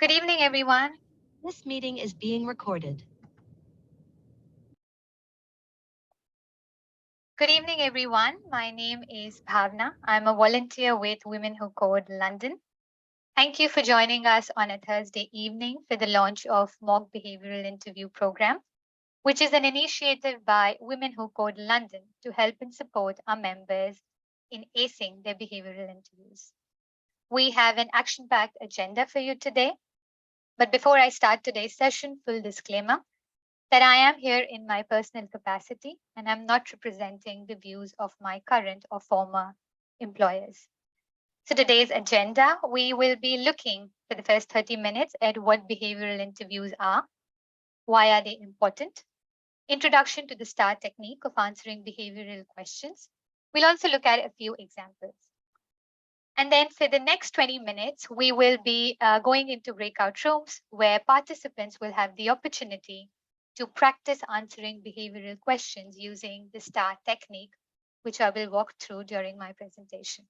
Good evening, everyone. This meeting is being recorded. Good evening, everyone. My name is Bhavna. I'm a volunteer with Women Who Code London. Thank you for joining us on a Thursday evening for the launch of Mock Behavioral Interview Program, which is an initiative by Women Who Code London to help and support our members in acing their behavioral interviews. We have an action-packed agenda for you today. But before I start today's session, full disclaimer that I am here in my personal capacity and I'm not representing the views of my current or former employers. So, today's agenda, we will be looking for the first 30 minutes at what behavioral interviews are, why are they important, introduction to the STAR technique of answering behavioral questions. We'll also look at a few examples. And then for the next 20 minutes, we will be going into breakout rooms where participants will have the opportunity to practice answering behavioral questions using the STAR technique, which I will walk through during my presentation.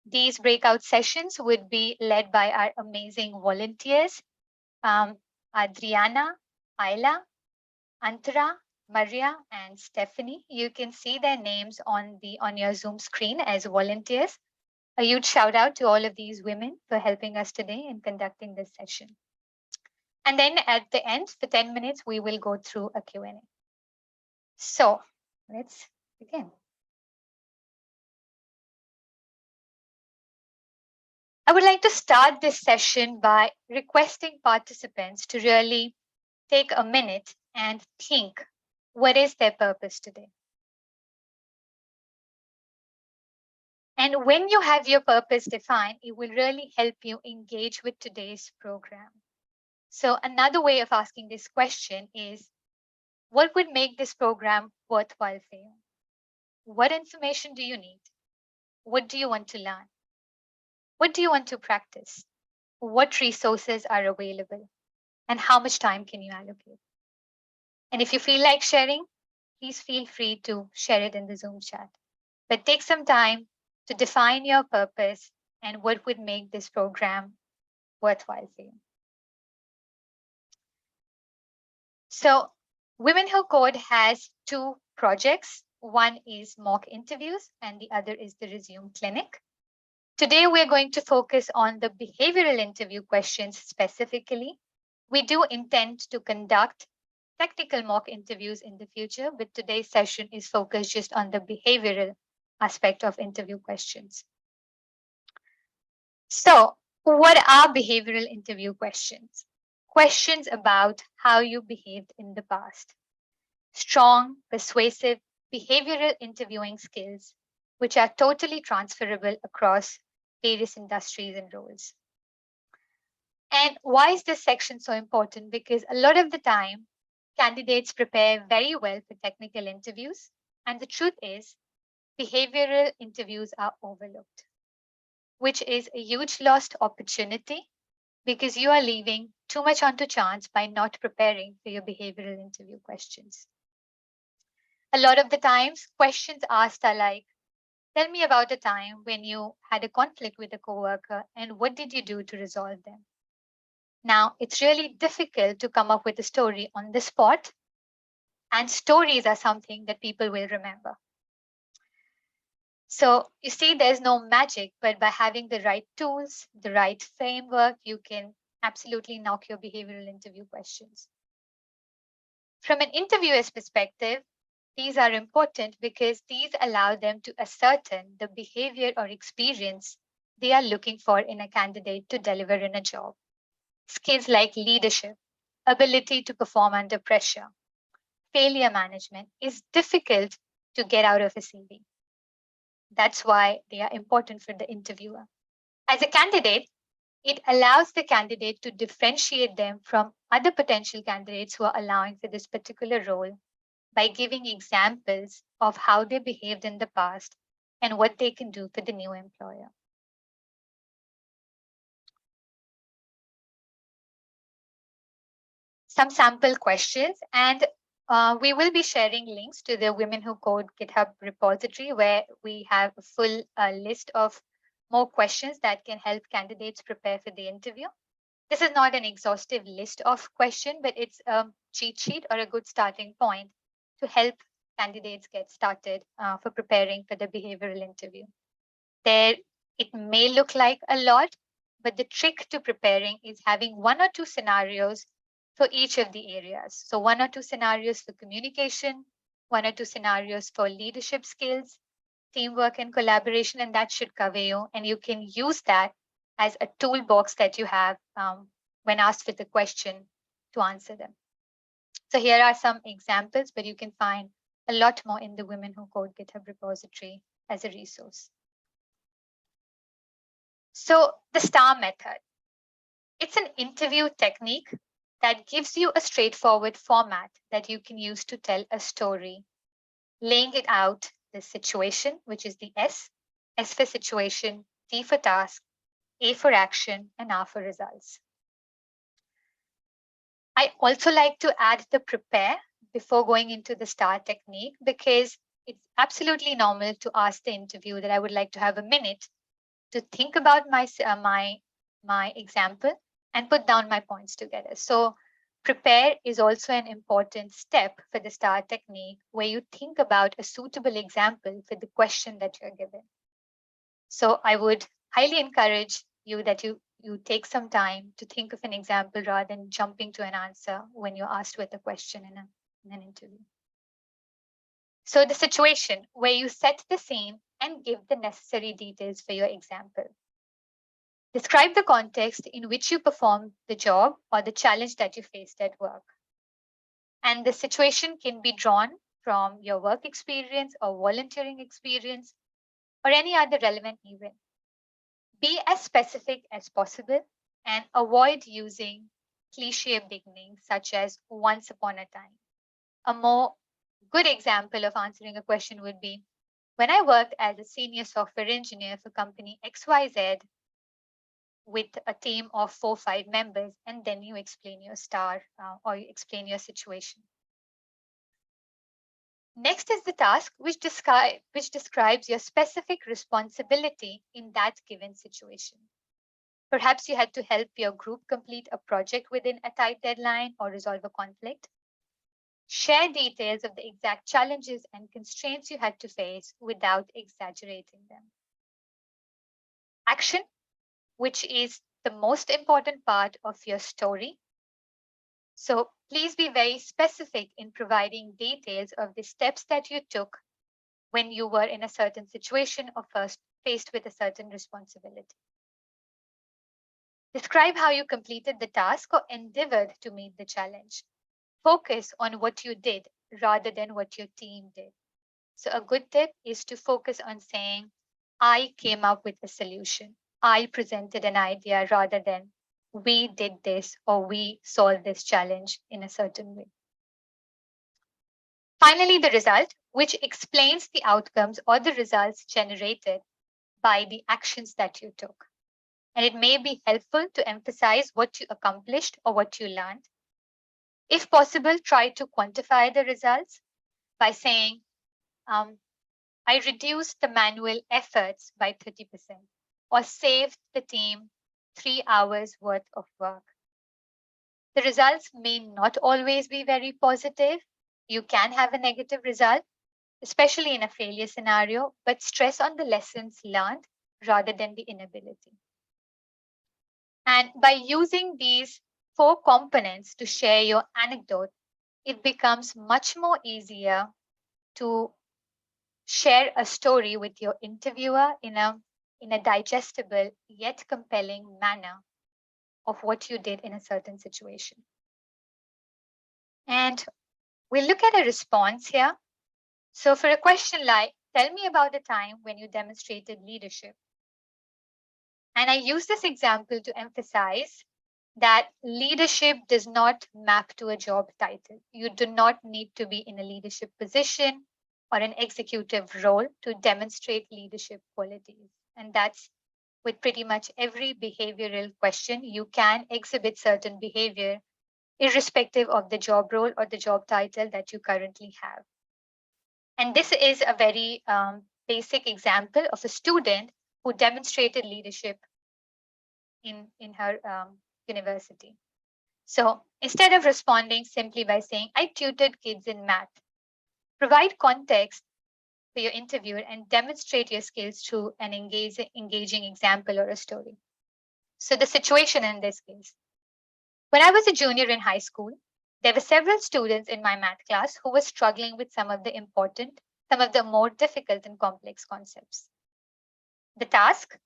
These breakout sessions would be led by our amazing volunteers, Adriana, Ayla, Antara, Maria, and Stephanie. You can see their names on your Zoom screen as volunteers. A huge shout out to all of these women for helping us today in conducting this session. And then at the end, for 10 minutes, we will go through a Q&A. So let's begin. I would like to start this session by requesting participants to really take a minute and think, what is their purpose today? And when you have your purpose defined, it will really help you engage with today's program. So another way of asking this question is, what would make this program worthwhile for you? What information do you need? What do you want to learn? What do you want to practice? What resources are available? And how much time can you allocate? And if you feel like sharing, please feel free to share it in the Zoom chat. But take some time to define your purpose and what would make this program worthwhile for you. So, Women Who Code has two projects. One is mock interviews, and the other is the Resume Clinic. Today, we're going to focus on the behavioral interview questions specifically. We do intend to conduct technical mock interviews in the future, but today's session is focused just on the behavioral aspect of interview questions. So, what are behavioral interview questions? Questions about how you behaved in the past. Strong, persuasive, behavioral interviewing skills, which are totally transferable across various industries and roles. And why is this section so important? Because a lot of the time, candidates prepare very well for technical interviews. And the truth is, behavioral interviews are overlooked, which is a huge lost opportunity because you are leaving too much onto chance by not preparing for your behavioral interview questions. A lot of the times, questions asked are like, tell me about a time when you had a conflict with a coworker and what did you do to resolve them? Now, it's really difficult to come up with a story on the spot, and stories are something that people will remember. So you see, there's no magic, but by having the right tools, the right framework, you can absolutely knock your behavioral interview questions. From an interviewer's perspective, these are important because these allow them to ascertain the behavior or experience they are looking for in a candidate to deliver in a job. Skills like leadership, ability to perform under pressure, failure management is difficult to get out of a CV. That's why they are important for the interviewer. As a candidate, it allows the candidate to differentiate them from other potential candidates who are allowing for this particular role by giving examples of how they behaved in the past and what they can do for the new employer. Some sample questions, and we will be sharing links to the Women Who Code GitHub repository where we have a full list of more questions that can help candidates prepare for the interview. This is not an exhaustive list of questions, but it's a cheat sheet or a good starting point to help candidates get started for preparing for the behavioral interview. There, it may look like a lot, but the trick to preparing is having one or two scenarios for each of the areas. So one or two scenarios for communication, one or two scenarios for leadership skills, teamwork and collaboration, and that should cover you. And you can use that as a toolbox that you have when asked for the question to answer them. So here are some examples, but you can find a lot more in the Women Who Code GitHub repository as a resource. So the STAR method, it's an interview technique that gives you a straightforward format that you can use to tell a story, laying it out the situation, which is the S for situation, T for task, A for action, and R for results. I also like to add the prepare before going into the STAR technique because it's absolutely normal to ask the interview that I would like to have a minute to think about my example and put down my points together. So prepare is also an important step for the STAR technique where you think about a suitable example for the question that you're given. So I would highly encourage you that you take some time to think of an example rather than jumping to an answer when you're asked with a question in an interview. So the situation where you set the scene and give the necessary details for your example. Describe the context in which you performed the job or the challenge that you faced at work. And the situation can be drawn from your work experience or volunteering experience or any other relevant event. Be as specific as possible and avoid using cliche beginnings such as once upon a time. A more good example of answering a question would be, when I worked as a senior software engineer for company XYZ with a team of 4 or 5 members, and then you explain your STAR or you explain your situation. Next is the task, which describes your specific responsibility in that given situation. Perhaps you had to help your group complete a project within a tight deadline or resolve a conflict. Share details of the exact challenges and constraints you had to face without exaggerating them. Action, which is the most important part of your story. So please be very specific in providing details of the steps that you took when you were in a certain situation or first faced with a certain responsibility. Describe how you completed the task or endeavored to meet the challenge. Focus on what you did rather than what your team did. So a good tip is to focus on saying, I came up with a solution. I presented an idea rather than we did this or we solved this challenge in a certain way. Finally, the result, which explains the outcomes or the results generated by the actions that you took. And it may be helpful to emphasize what you accomplished or what you learned. If possible, try to quantify the results by saying, I reduced the manual efforts by 30% or saved the team 3 hours worth of work. The results may not always be very positive. You can have a negative result, especially in a failure scenario, but stress on the lessons learned rather than the inability. And by using these 4 components to share your anecdote, it becomes much more easier to share a story with your interviewer in a digestible yet compelling manner of what you did in a certain situation. And we'll look at a response here. So for a question like, tell me about a time when you demonstrated leadership. And I use this example to emphasize that leadership does not map to a job title. You do not need to be in a leadership position or an executive role to demonstrate leadership qualities. And that's with pretty much every behavioral question. You can exhibit certain behavior irrespective of the job role or the job title that you currently have. And this is a very basic example of a student who demonstrated leadership in her university. So instead of responding simply by saying, I tutored kids in math, provide context for your interviewer and demonstrate your skills through an engaging example or a story. So the situation in this case, when I was a junior in high school, there were several students in my math class who were struggling with some of the more difficult and complex concepts. The task,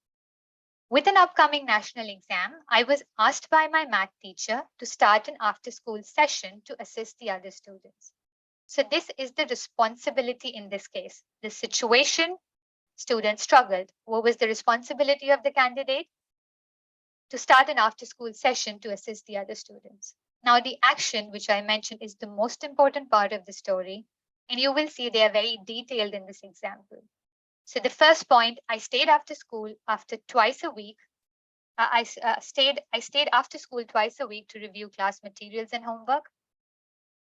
with an upcoming national exam, I was asked by my math teacher to start an after school session to assist the other students. So this is the responsibility in this case. The situation, students struggled. What was the responsibility of the candidate? To start an after school session to assist the other students. Now, the action, which I mentioned, is the most important part of the story. And you will see they are very detailed in this example. So the first point, I stayed after school after twice a week. I stayed after school twice a week to review class materials and homework.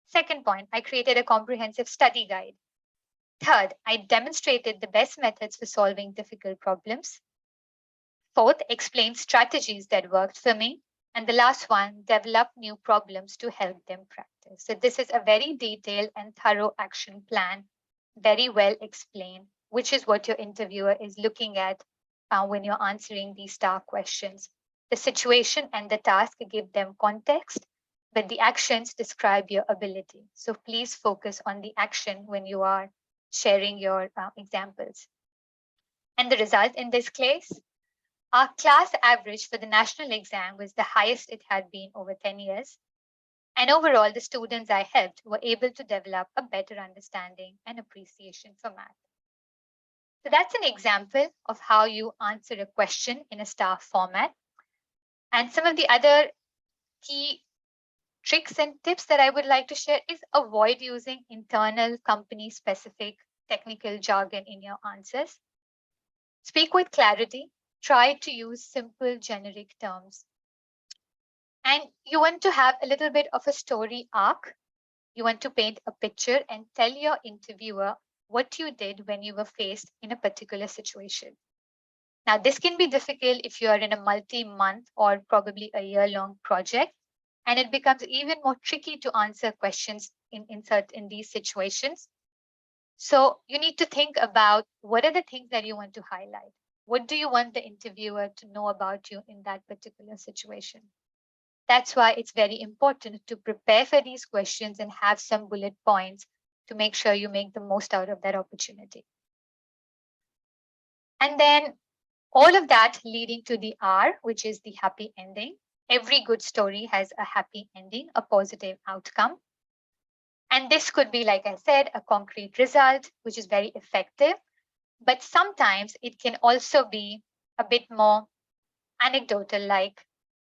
Second point, I created a comprehensive study guide. Third, I demonstrated the best methods for solving difficult problems. Fourth, explain strategies that worked for me. And the last one, develop new problems to help them practice. So this is a very detailed and thorough action plan, very well explained, which is what your interviewer is looking at when you're answering these star questions. The situation and the task give them context, but the actions describe your ability. So please focus on the action when you are sharing your examples. And the result in this case, our class average for the national exam was the highest it had been over 10 years. And overall, the students I helped were able to develop a better understanding and appreciation for math. So that's an example of how you answer a question in a star format. And some of the other key tricks and tips that I would like to share is avoid using internal company specific technical jargon in your answers. Speak with clarity. Try to use simple generic terms. And you want to have a little bit of a story arc. You want to paint a picture and tell your interviewer what you did when you were faced in a particular situation. Now, this can be difficult if you are in a multi-month or probably a year-long project, and it becomes even more tricky to answer questions in these situations. So you need to think about what are the things that you want to highlight. What do you want the interviewer to know about you in that particular situation? That's why it's very important to prepare for these questions and have some bullet points to make sure you make the most out of that opportunity. And then all of that leading to the R, which is the happy ending. Every good story has a happy ending, a positive outcome. And this could be, like I said, a concrete result, which is very effective. But sometimes it can also be a bit more anecdotal, like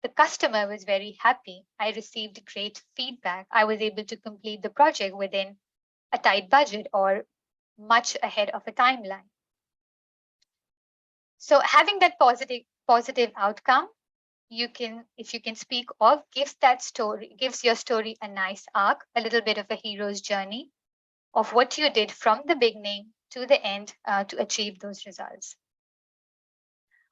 the customer was very happy. I received great feedback. I was able to complete the project within a tight budget or much ahead of a timeline. So having that positive outcome, if you can speak of, gives your story a nice arc, a little bit of a hero's journey of what you did from the beginning to the end to achieve those results.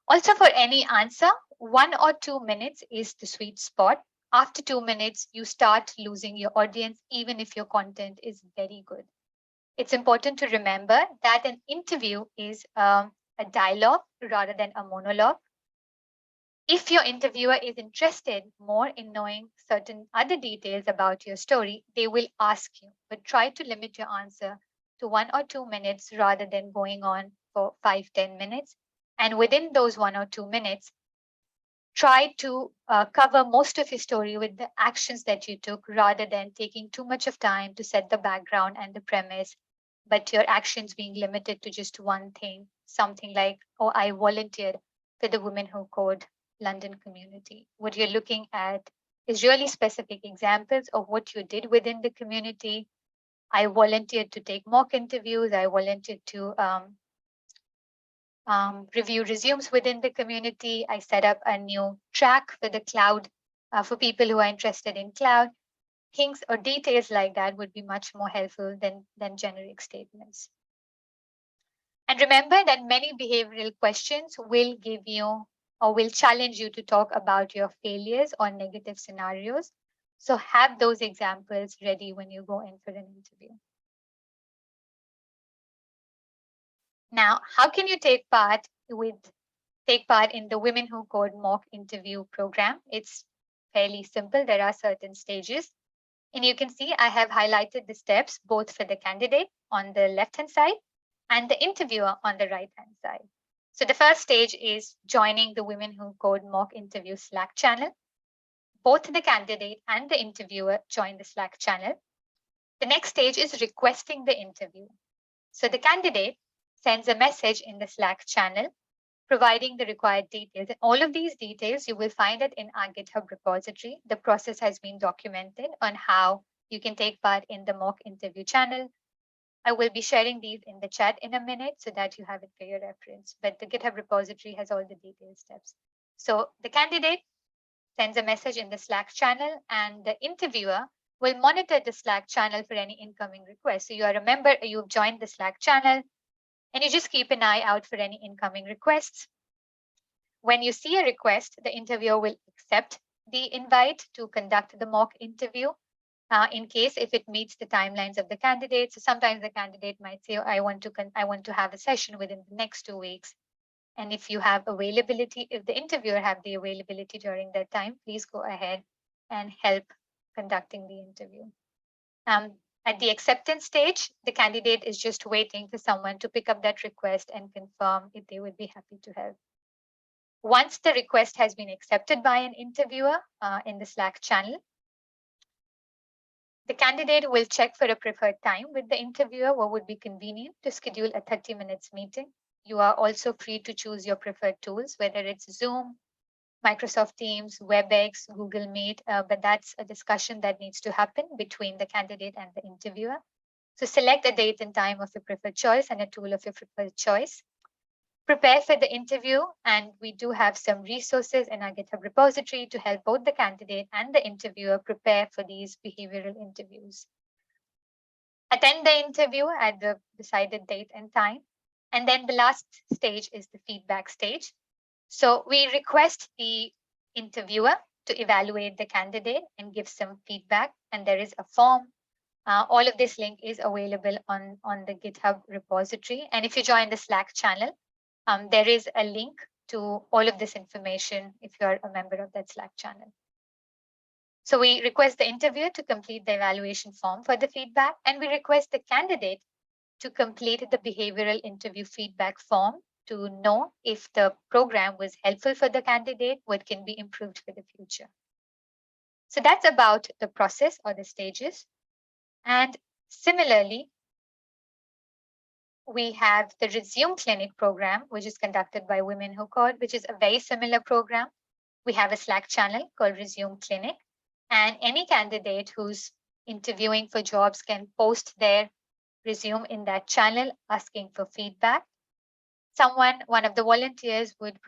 Also, for any answer, 1 or 2 minutes is the sweet spot. After 2 minutes, you start losing your audience, even if your content is very good. It's important to remember that an interview is a dialogue rather than a monologue. If your interviewer is interested more in knowing certain other details about your story, they will ask you, but try to limit your answer to 1 or 2 minutes rather than going on for 5-10 minutes. And within those 1 or 2 minutes, try to cover most of your story with the actions that you took rather than taking too much of time to set the background and the premise, but your actions being limited to just one thing, something like, oh, I volunteered for the Women Who Code London community. What you're looking at is really specific examples of what you did within the community. I volunteered to take mock interviews. I volunteered to review resumes within the community. I set up a new track for the cloud for people who are interested in cloud. Things or details like that would be much more helpful than generic statements. And remember that many behavioral questions will give you or will challenge you to talk about your failures or negative scenarios. So have those examples ready when you go in for an interview. Now, how can you take part in the Women Who Code mock interview program? It's fairly simple. There are certain stages. And you can see I have highlighted the steps both for the candidate on the left-hand side and the interviewer on the right-hand side. So the first stage is joining the Women Who Code mock interview Slack channel. Both the candidate and the interviewer join the Slack channel. The next stage is requesting the interview. So the candidate sends a message in the Slack channel providing the required details. And all of these details, you will find it in our GitHub repository. The process has been documented on how you can take part in the mock interview channel. I will be sharing these in the chat in a minute so that you have it for your reference. But the GitHub repository has all the detailed steps. So the candidate sends a message in the Slack channel, and the interviewer will monitor the Slack channel for any incoming requests. So you are a member, you've joined the Slack channel, and you just keep an eye out for any incoming requests. When you see a request, the interviewer will accept the invite to conduct the mock interview in case if it meets the timelines of the candidate. So sometimes the candidate might say, I want to have a session within the next 2 weeks. And if you have availability, if the interviewer have the availability during that time, please go ahead and help conducting the interview. At the acceptance stage, the candidate is just waiting for someone to pick up that request and confirm if they would be happy to help. Once the request has been accepted by an interviewer in the Slack channel, the candidate will check for a preferred time with the interviewer what would be convenient to schedule a 30 minutes meeting. You are also free to choose your preferred tools, whether it's Zoom, Microsoft Teams, WebEx, Google Meet, but that's a discussion that needs to happen between the candidate and the interviewer. So select a date and time of your preferred choice and a tool of your preferred choice. Prepare for the interview, and we do have some resources in our GitHub repository to help both the candidate and the interviewer prepare for these behavioral interviews. Attend the interview at the decided date and time. And then the last stage is the feedback stage. So we request the interviewer to evaluate the candidate and give some feedback. And there is a form. All of this link is available on the GitHub repository. And if you join the Slack channel, there is a link to all of this information if you're a member of that Slack channel. So we request the interviewer to complete the evaluation form for the feedback, and we request the candidate to complete the behavioral interview feedback form to know if the program was helpful for the candidate, what can be improved for the future. So that's about the process or the stages. And similarly, we have the Resume Clinic program, which is conducted by Women Who Code, which is a very similar program. We have a Slack channel called Resume Clinic, and any candidate who's interviewing for jobs can post their resume in that channel asking for feedback. One of the volunteers would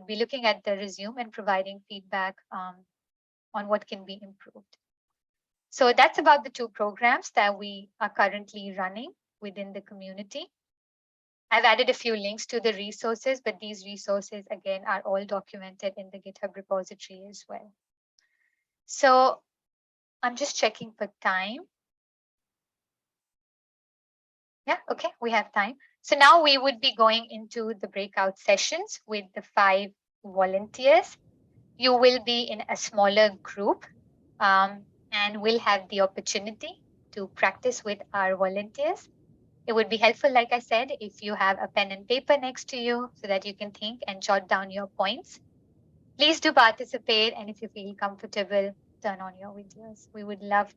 be looking at the resume and providing feedback on what can be improved. So that's about the 2 programs that we are currently running within the community. I've added a few links to the resources, but these resources, again, are all documented in the GitHub repository as well. So I'm just checking for time. Yeah, okay, we have time. So now we would be going into the breakout sessions with the 5 volunteers. You will be in a smaller group and will have the opportunity to practice with our volunteers. It would be helpful, like I said, if you have a pen and paper next to you so that you can think and jot down your points. Please do participate, and if you feel comfortable, turn on your videos. We would love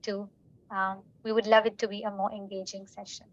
it to be a more engaging session.